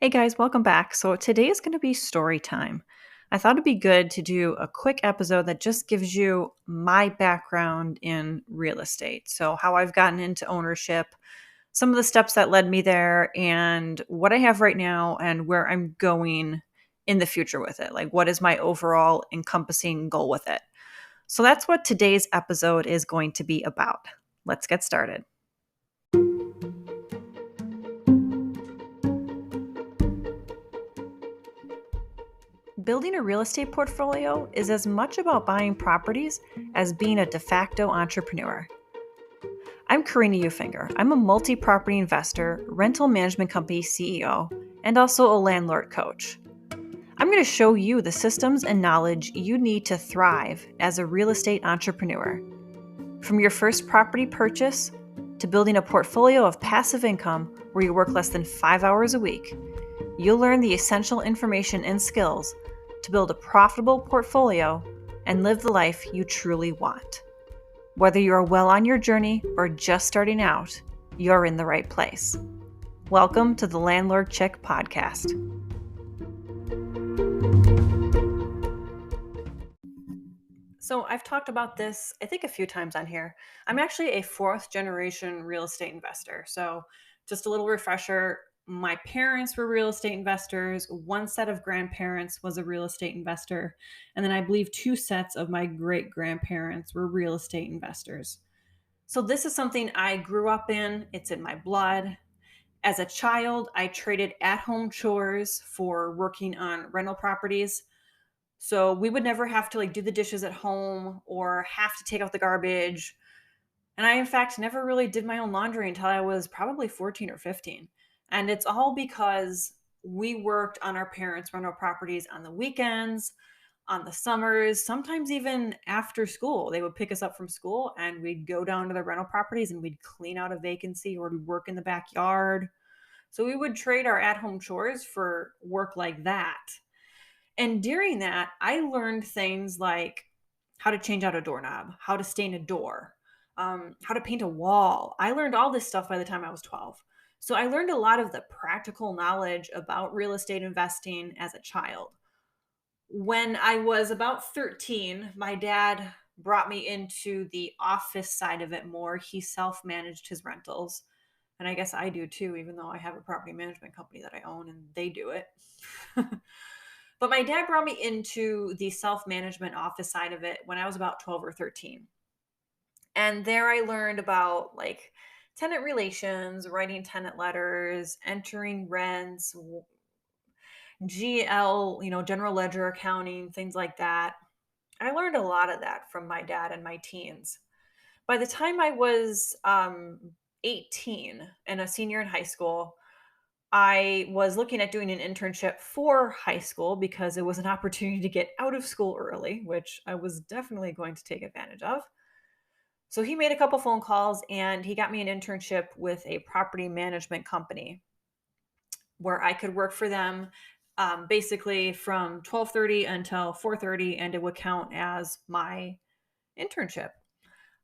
Hey guys, welcome back. So today is going to be story time. I thought it'd be good to do a quick episode that just gives you my background in real estate. So, how I've gotten into ownership, some of the steps that led me there, and what I have right now, and where I'm going in the future with it. Like, what is my overall encompassing goal with it? So, that's what today's episode is going to be about. Let's get started. Building a real estate portfolio is as much about buying properties as being a de facto entrepreneur. I'm Karina Ufinger. I'm a multi property investor, rental management company CEO, and also a landlord coach. I'm going to show you the systems and knowledge you need to thrive as a real estate entrepreneur. From your first property purchase to building a portfolio of passive income where you work less than 5 hours a week, you'll learn the essential information and skills to build a profitable portfolio and live the life you truly want. Whether you're well on your journey or just starting out, you're in the right place. Welcome to the Landlord Chick podcast. So I've talked about this, I think, a few times on here. I'm actually a fourth generation real estate investor. So just a little refresher. My parents were real estate investors. One set of grandparents was a real estate investor. And then I believe two sets of my great grandparents were real estate investors. So this is something I grew up in. It's in my blood. As a child, I traded at home chores for working on rental properties. So we would never have to do the dishes at home or have to take out the garbage. And I, in fact, never really did my own laundry until I was probably 14 or 15. And it's all because we worked on our parents' rental properties on the weekends, on the summers, sometimes even after school. They would pick us up from school and we'd go down to the rental properties and we'd clean out a vacancy or we'd work in the backyard. So we would trade our at home chores for work like that. And during that, I learned things like how to change out a doorknob, how to stain a door, how to paint a wall. I learned all this stuff by the time I was 12. So I learned a lot of the practical knowledge about real estate investing as a child. When I was about 13, my dad brought me into the office side of it more. He self managed his rentals. And I guess I do too, even though I have a property management company that I own and they do it. But my dad brought me into the self management office side of it when I was about 12 or 13. And there I learned about tenant relations, writing tenant letters, entering rents, GL, general ledger accounting, things like that. I learned a lot of that from my dad in my teens. By the time I was 18 and a senior in high school, I was looking at doing an internship for high school because it was an opportunity to get out of school early, which I was definitely going to take advantage of. So he made a couple phone calls and he got me an internship with a property management company where I could work for them basically from 12:30 until 4:30, and it would count as my internship.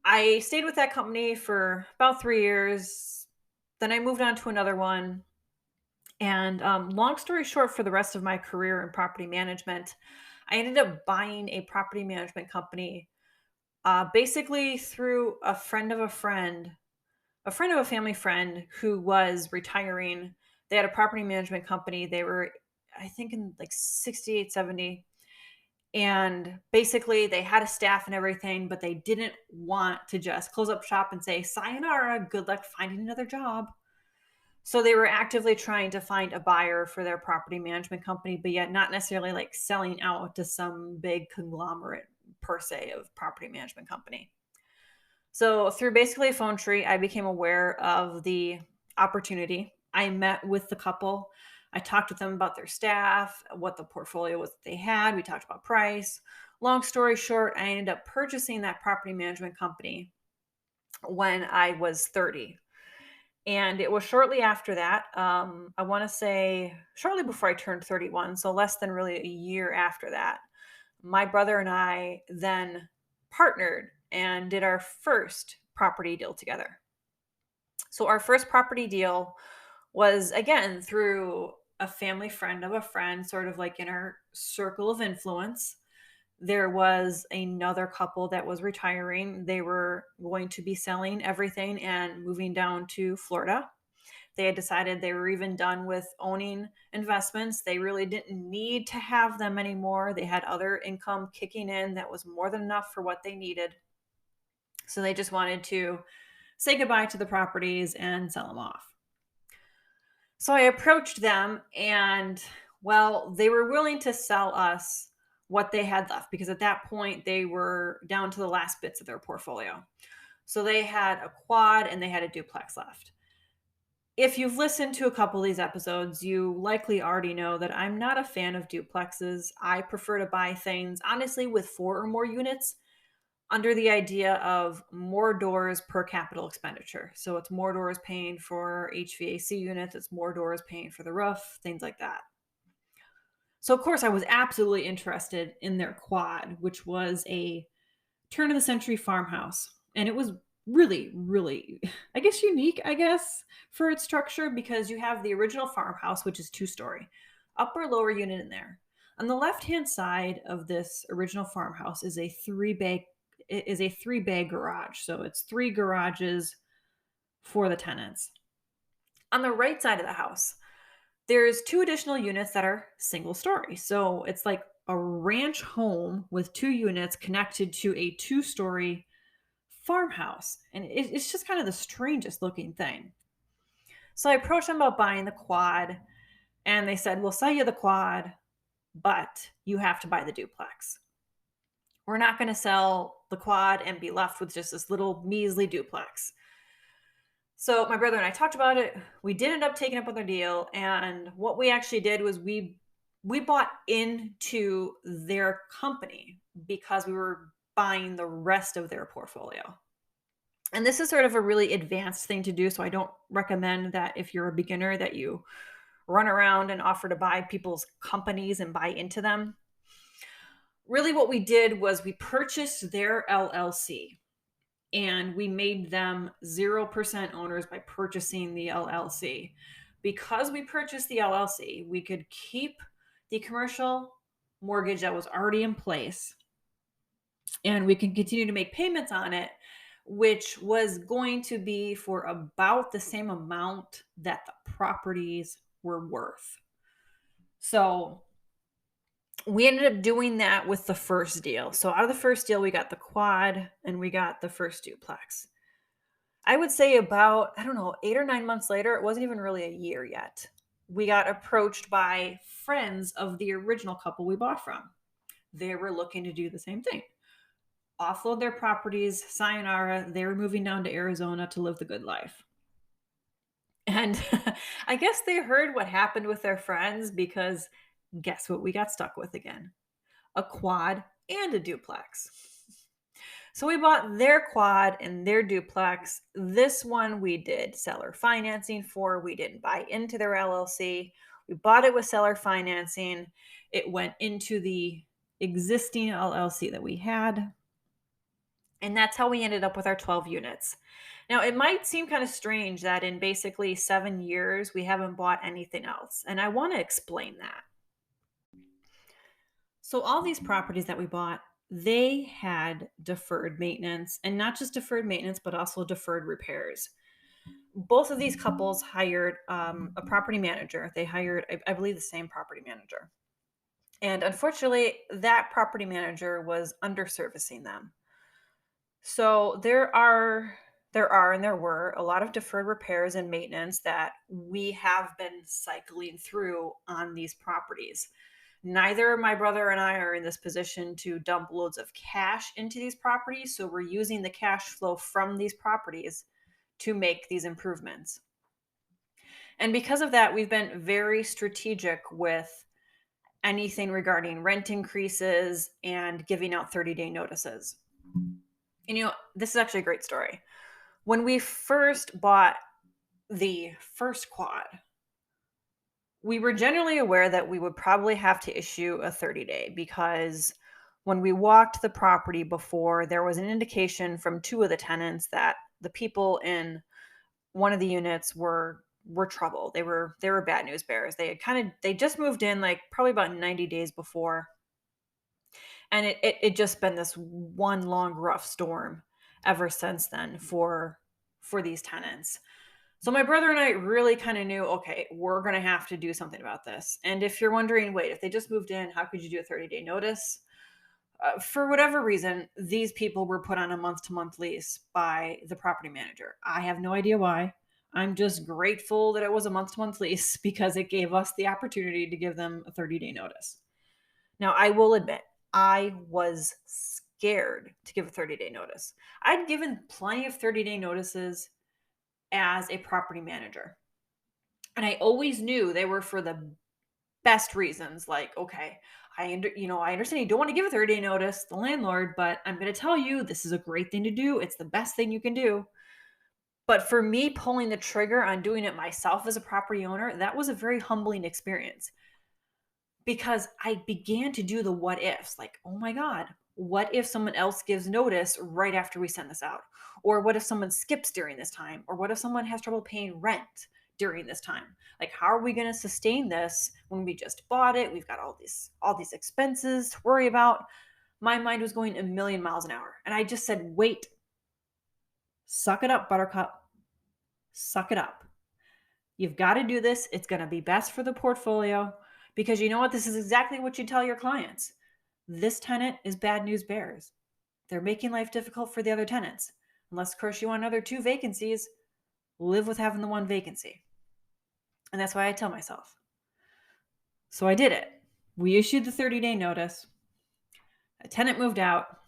I stayed with that company for about 3 years. Then I moved on to another one. And long story short, for the rest of my career in property management, I ended up buying a property management company basically through a friend of a family friend who was retiring. They had a property management company. They were, I think, in like 68, 70. And basically, they had a staff and everything, but they didn't want to just close up shop and say, sayonara, good luck finding another job. So they were actively trying to find a buyer for their property management company, but yet not necessarily selling out to some big conglomerate per se of property management company. So through basically a phone tree, I became aware of the opportunity. I met with the couple. I talked with them about their staff, what the portfolio was that they had. We talked about price. Long story short, I ended up purchasing that property management company when I was 30. And it was shortly after that, I want to say shortly before I turned 31, so less than really a year after that, my brother and I then partnered and did our first property deal together. So our first property deal was again through a family friend of a friend, sort of like in our circle of influence. There was another couple that was retiring. They were going to be selling everything and moving down to Florida. They had decided they were even done with owning investments. They really didn't need to have them anymore. They had other income kicking in that was more than enough for what they needed. So they just wanted to say goodbye to the properties and sell them off. So I approached them and, well, they were willing to sell us what they had left because at that point they were down to the last bits of their portfolio. So they had a quad and they had a duplex left. If you've listened to a couple of these episodes, you likely already know that I'm not a fan of duplexes. I prefer to buy things, honestly, with 4 or more units under the idea of more doors per capital expenditure. So it's more doors paying for HVAC units, it's more doors paying for the roof, things like that. So, of course, I was absolutely interested in their quad, which was a turn of the century farmhouse. And it was really, really, I guess, unique, I guess, for its structure because you have the original farmhouse, which is 2 story, upper lower unit in there. On the left hand side of this original farmhouse is a 3 bay garage. So it's 3 garages for the tenants. On the right side of the house, there's 2 additional units that are single story. So it's like a ranch home with 2 units connected to a 2 story farmhouse. And it's just kind of the strangest looking thing. So I approached them about buying the quad, and they said, we'll sell you the quad, but you have to buy the duplex. We're not going to sell the quad and be left with just this little measly duplex. So my brother and I talked about it. We did end up taking up on their deal, and what we actually did was we bought into their company because we were buying the rest of their portfolio. And this is sort of a really advanced thing to do, so I don't recommend that if you're a beginner that you run around and offer to buy people's companies and buy into them. Really what we did was we purchased their LLC and we made them 0% owners by purchasing the LLC. Because we purchased the LLC, we could keep the commercial mortgage that was already in place and we can continue to make payments on it, which was going to be for about the same amount that the properties were worth. So we ended up doing that with the first deal. So out of the first deal, we got the quad and we got the first duplex. I would say about, I don't know, 8 or 9 months later, it wasn't even really a year yet. We got approached by friends of the original couple we bought from. They were looking to do the same thing. Offload their properties, sayonara, they were moving down to Arizona to live the good life. And I guess they heard what happened with their friends because guess what we got stuck with again? A quad and a duplex. So we bought their quad and their duplex. This one we did seller financing for. We didn't buy into their LLC. We bought it with seller financing. It went into the existing LLC that we had. And that's how we ended up with our 12 units. Now, it might seem kind of strange that in basically 7 years, we haven't bought anything else. And I want to explain that. So, all these properties that we bought, they had deferred maintenance, and not just deferred maintenance, but also deferred repairs. Both of these couples hired a property manager. They hired, I believe, the same property manager. And unfortunately, that property manager was underservicing them. So there were a lot of deferred repairs and maintenance that we have been cycling through on these properties. Neither my brother and I are in this position to dump loads of cash into these properties, so we're using the cash flow from these properties to make these improvements. And because of that, we've been very strategic with anything regarding rent increases and giving out 30-day notices. And this is actually a great story. When we first bought the first quad, we were generally aware that we would probably have to issue a 30-day because when we walked the property before, there was an indication from 2 of the tenants that the people in one of the units were were trouble. They were bad news bears. They just moved in like probably about 90 days before, and it just been this one long rough storm ever since then for these tenants. So my brother and I really kind of knew, okay, we're going to have to do something about this. And if you're wondering, wait, if they just moved in, how could you do a 30-day notice? For whatever reason, these people were put on a month to month lease by the property manager. I have no idea why. I'm just grateful that it was a month to month lease because it gave us the opportunity to give them a 30-day notice. Now, I will admit, I was scared to give a 30-day notice. I'd given plenty of 30-day notices as a property manager. And I always knew they were for the best reasons. Like, okay, I understand you don't want to give a 30-day notice, the landlord, but I'm going to tell you this is a great thing to do. It's the best thing you can do. But for me, pulling the trigger on doing it myself as a property owner, that was a very humbling experience because I began to do the what ifs. Like, oh my God, what if someone else gives notice right after we send this out? Or what if someone skips during this time? Or what if someone has trouble paying rent during this time? Like, how are we going to sustain this when we just bought it? We've got all these expenses to worry about. My mind was going a million miles an hour. And I just said, wait, suck it up, buttercup. Suck it up. You've got to do this. It's going to be best for the portfolio because you know what? This is exactly what you tell your clients. This tenant is bad news bears. They're making life difficult for the other tenants. Unless, of course, you want another 2 vacancies, live with having the 1 vacancy. And that's why I tell myself. So I did it. We issued the 30-day notice. A tenant moved out.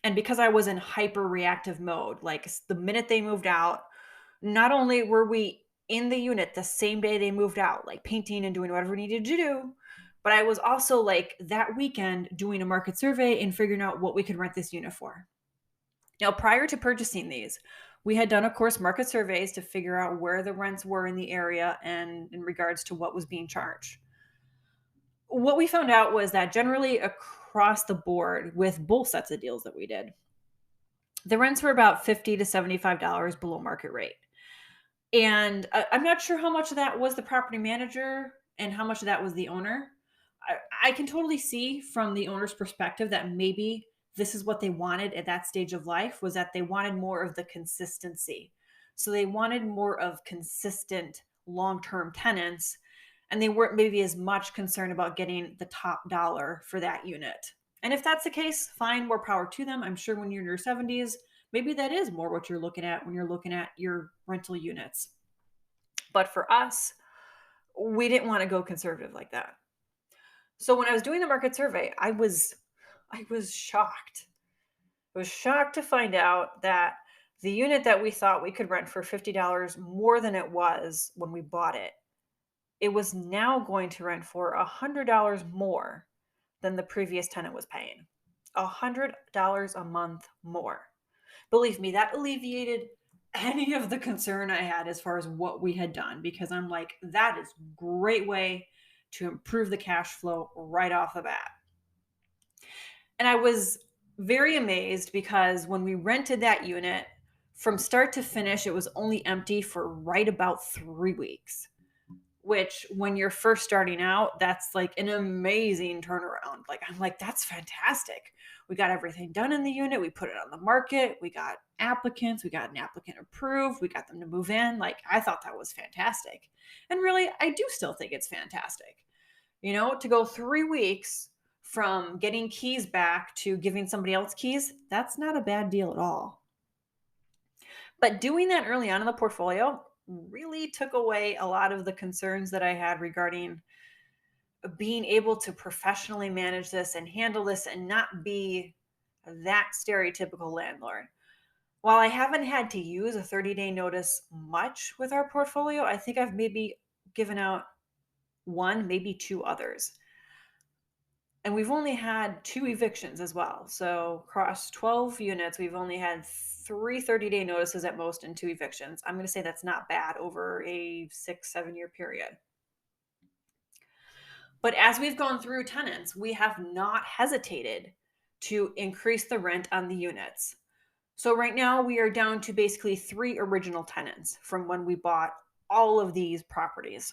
And because I was in hyper reactive mode, like the minute they moved out, not only were we in the unit the same day they moved out, like painting and doing whatever we needed to do, but I was also like that weekend doing a market survey and figuring out what we could rent this unit for. Now, prior to purchasing these, we had done, of course, market surveys to figure out where the rents were in the area and in regards to what was being charged. What we found out was that generally across the board with both sets of deals that we did, the rents were about $50 to $75 below market rate. And I'm not sure how much of that was the property manager and how much of that was the owner. I can totally see from the owner's perspective that maybe this is what they wanted at that stage of life, was that they wanted more of the consistency. So they wanted more of consistent long-term tenants, and they weren't maybe as much concerned about getting the top dollar for that unit. And if that's the case, fine, more power to them. I'm sure when you're in your 70s, maybe that is more what you're looking at when you're looking at your rental units. But for us, we didn't want to go conservative like that. So when I was doing the market survey, I was shocked. I was shocked to find out that the unit that we thought we could rent for $50 more than it was when we bought it, it was now going to rent for $100 more than the previous tenant was paying. $100 a month more. Believe me, that alleviated any of the concern I had as far as what we had done, because I'm like, that is a great way to improve the cash flow right off the bat. And I was very amazed because when we rented that unit, from start to finish, it was only empty for right about 3 weeks, which when you're first starting out, that's like an amazing turnaround. Like, I'm like, that's fantastic. We got everything done in the unit. We put it on the market. We got applicants. We got an applicant approved. We got them to move in. Like, I thought that was fantastic. And really, I do still think it's fantastic. To go 3 weeks from getting keys back to giving somebody else keys, that's not a bad deal at all. But doing that early on in the portfolio really took away a lot of the concerns that I had regarding being able to professionally manage this and handle this and not be that stereotypical landlord. While I haven't had to use a 30-day notice much with our portfolio, I think I've maybe given out one, maybe 2 others. And we've only had 2 evictions as well. So across 12 units, we've only had 3 30-day notices at most and 2 evictions. I'm going to say that's not bad over a 6-7 year period. But as we've gone through tenants, we have not hesitated to increase the rent on the units. So right now we are down to basically 3 original tenants from when we bought all of these properties.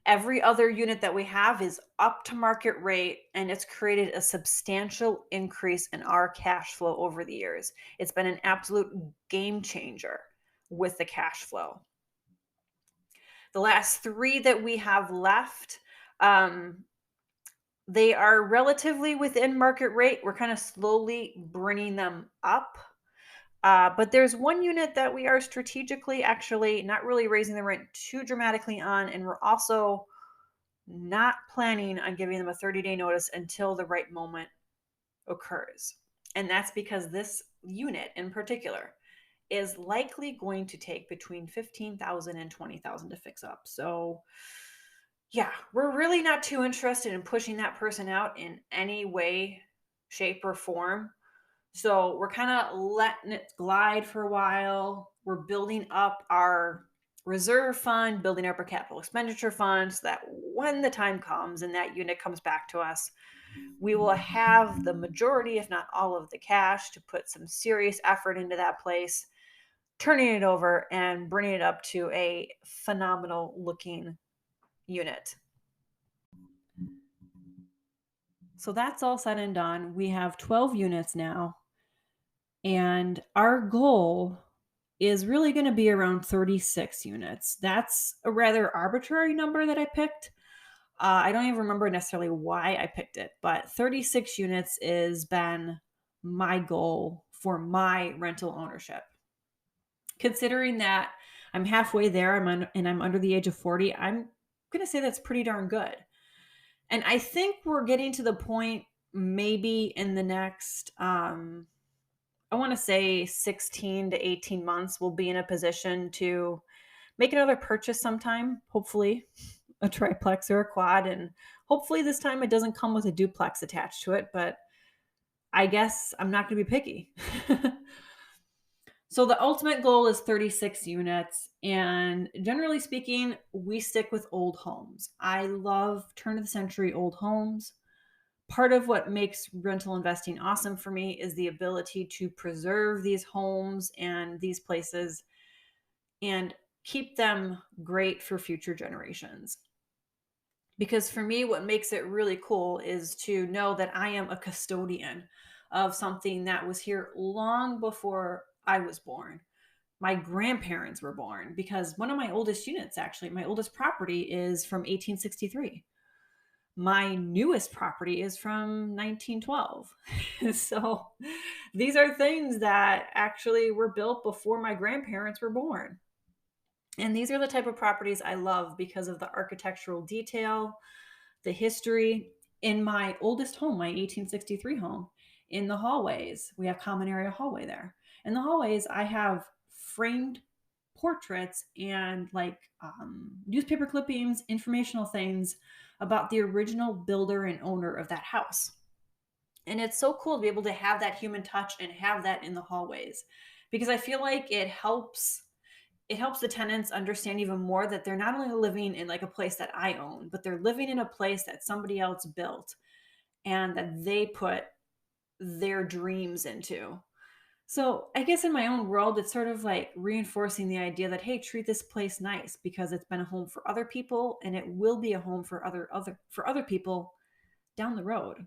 Every other unit that we have is up to market rate, and it's created a substantial increase in our cash flow over the years. It's been an absolute game changer with the cash flow. The last three that we have left, um, they are relatively within market rate. We're kind of slowly bringing them up. But there's one unit that we are strategically actually not really raising the rent too dramatically on, and we're also not planning on giving them a 30-day notice until the right moment occurs. And that's because this unit in particular is likely going to take between 15,000 and 20,000 to fix up. So, yeah, we're really not too interested in pushing that person out in any way, shape, or form. So, we're kind of letting it glide for a while. We're building up our reserve fund, building up our capital expenditure fund so that when the time comes and that unit comes back to us, we will have the majority, if not all of the cash to put some serious effort into that place, turning it over and bringing it up to a phenomenal looking unit. So that's all said and done. We have 12 units now, and our goal is really going to be around 36 units. That's a rather arbitrary number that I picked. I don't even remember necessarily why I picked it, but 36 units has been my goal for my rental ownership. Considering that I'm halfway there, and I'm under the age of 40, I'm going to say that's pretty darn good. And I think we're getting to the point maybe in the next I want to say 16 to 18 months we'll be in a position to make another purchase sometime, hopefully a triplex or a quad, and hopefully this time it doesn't come with a duplex attached to it, but I guess I'm not going to be picky. So the ultimate goal is 36 units, and generally speaking, we stick with old homes. I love turn of the century old homes. Part of what makes rental investing awesome for me is the ability to preserve these homes and these places and keep them great for future generations. Because for me, what makes it really cool is to know that I am a custodian of something that was here long before I was born. My grandparents were born, because one of my oldest units, actually, my oldest property is from 1863. My newest property is from 1912. So these are things that actually were built before my grandparents were born. And these are the type of properties I love because of the architectural detail, the history. In my oldest home, my 1863 home, in the hallways, we have common area hallway there. In the hallways, I have framed portraits and newspaper clippings, informational things about the original builder and owner of that house. And it's so cool to be able to have that human touch and have that in the hallways, because I feel like it helps the tenants understand even more that they're not only living in like a place that I own, but they're living in a place that somebody else built and that they put their dreams into. So I guess in my own world, it's sort of like reinforcing the idea that, hey, treat this place nice because it's been a home for other people and it will be a home for other people down the road.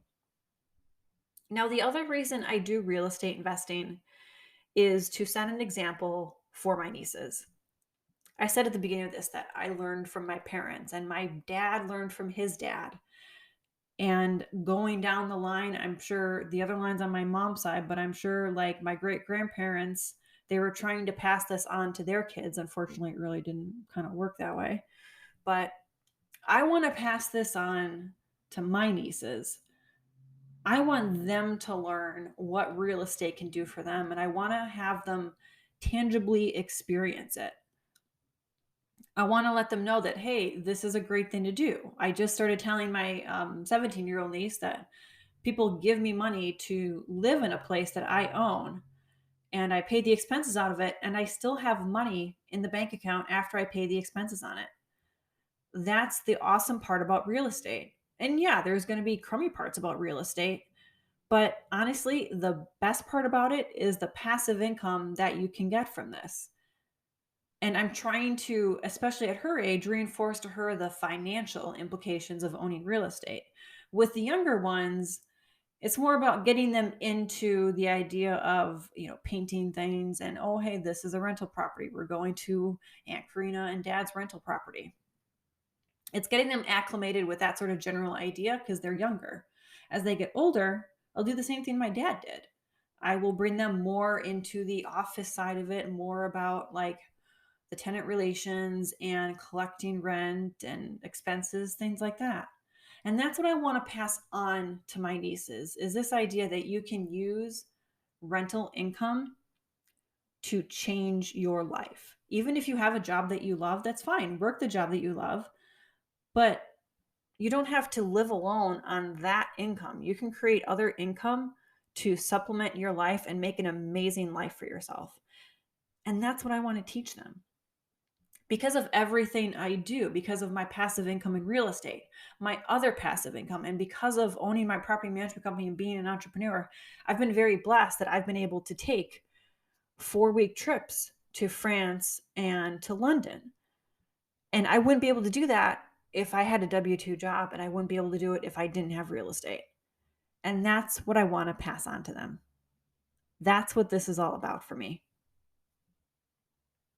Now, the other reason I do real estate investing is to set an example for my nieces. I said at the beginning of this that I learned from my parents, and my dad learned from his dad. And going down the line, I'm sure the other lines on my mom's side, but I'm sure like my great grandparents, they were trying to pass this on to their kids. Unfortunately, it really didn't kind of work that way. But I want to pass this on to my nieces. I want them to learn what real estate can do for them, and I want to have them tangibly experience it. I want to let them know that, hey, this is a great thing to do. I just started telling my 17-year-old niece that people give me money to live in a place that I own, and I pay the expenses out of it, and I still have money in the bank account after I pay the expenses on it. That's the awesome part about real estate. And yeah, there's going to be crummy parts about real estate, but honestly, the best part about it is the passive income that you can get from this. And I'm trying to, especially at her age, reinforce to her the financial implications of owning real estate. With the younger ones, it's more about getting them into the idea of, painting things and, oh, hey, this is a rental property. We're going to Aunt Karina and Dad's rental property. It's getting them acclimated with that sort of general idea because they're younger. As they get older, I'll do the same thing my dad did. I will bring them more into the office side of it, more about like the tenant relations and collecting rent and expenses, things like that. And that's what I want to pass on to my nieces is this idea that you can use rental income to change your life. Even if you have a job that you love, that's fine. Work the job that you love, but you don't have to live alone on that income. You can create other income to supplement your life and make an amazing life for yourself. And that's what I want to teach them. Because of everything I do, because of my passive income in real estate, my other passive income, and because of owning my property management company and being an entrepreneur, I've been very blessed that I've been able to take 4-week trips to France and to London. And I wouldn't be able to do that if I had a W 2 job, and I wouldn't be able to do it if I didn't have real estate. And that's what I want to pass on to them. That's what this is all about for me.